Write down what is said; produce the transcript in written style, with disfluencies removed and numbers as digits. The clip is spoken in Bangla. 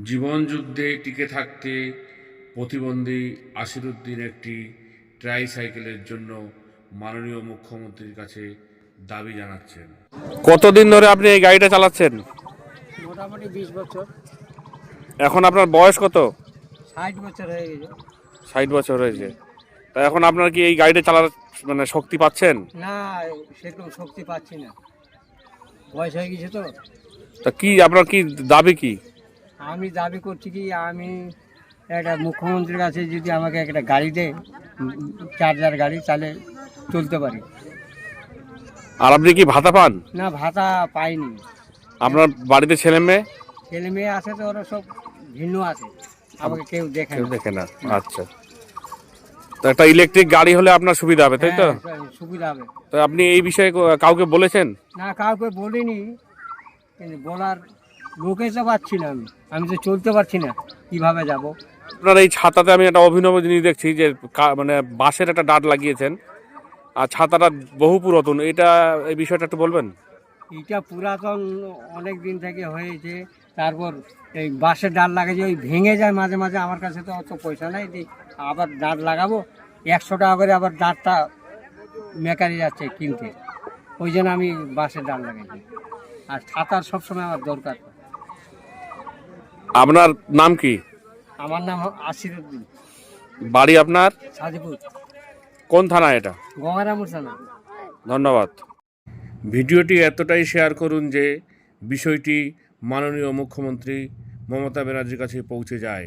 জীবনযুদ্ধে টিকে থাকতে প্রতিবন্ধী আসিরুদ্দিন একটি ট্রাইসাইকেলের জন্য মাননীয় মুখ্যমন্ত্রীর কাছে দাবি জানাচ্ছেন। কতদিন ধরে আপনি এই গাড়িটা চালাচ্ছেন? মোটামুটি 20 বছর। এখন আপনার বয়স কত? 60 বছর হয়ে গেছে। 60 বছর হয়েছে। তা এখন আপনার কি এই গাড়িটা চালার শক্তি পাচ্ছেন? না, সেরকম শক্তি পাচ্ছি না, বয়স হয়ে গেছে তো। তা কি আপনার কি দাবি কি? আমি দাবি করছি কি, আমি একটা মুখ্যমন্ত্রীর কাছে যদি আমাকে একটা গাড়ি দেয়, চার্জার গাড়ি, তাহলে চলতে পারি। আর আপনি কি ভাতা পান? না, ভাতা পাইনি। আপনার বাড়িতে ছেলে মেয়ে? ছেলে মেয়ে আছে তো, ওরা সব ভিন্ন আছে, আমাকে কেউ দেখে কেউ না। দেখে না। আচ্ছা, তো একটা ইলেকট্রিক গাড়ি হলে আপনার সুবিধা হবে, তাই তো? হ্যাঁ, সুবিধা হবে। তো আপনি এই বিষয়ে কাউকে বলেছেন? না, কাউকে বলিনি, কিন্তু বলার লোকে তো পাচ্ছি না। আমি তো চলতে পারছি না, কিভাবে যাব? আপনার এই ছাতাতে আমি একটা অভিনব জিনিস দেখছি যে বাঁশের একটা ডাট লাগিয়েছেন, আর ছাতাটা বহু পুরাতন। এই বিষয়টা একটু বলবেন? এটা পুরাতন, অনেক দিন থেকে হয়েছে। তারপর এই বাঁশের ডাল লাগাইছে, ওই ভেঙে যায় মাঝে মাঝে। আমার কাছে তো অত পয়সা নাই যে আবার ডাল লাগাবো। 100 টাকা করে আবার ডালটা মেকারি যাচ্ছে কিনতে। ওই জন্য আমি বাঁশের ডাল লাগাইছি। আর ছাতার সবসময় আমার দরকার। আপনার নাম কি? আমার নাম আসিরুদ্দিন, বাড়ি আপনার সাদিপুর, কোন থানা এটা? গঙ্গারামপুর থানা। ধন্যবাদ। ভিডিওটি এতটাই শেয়ার করুন যে বিষয়টি মাননীয় মুখ্যমন্ত্রী মমতা ব্যানার্জির কাছে পৌঁছে যায়।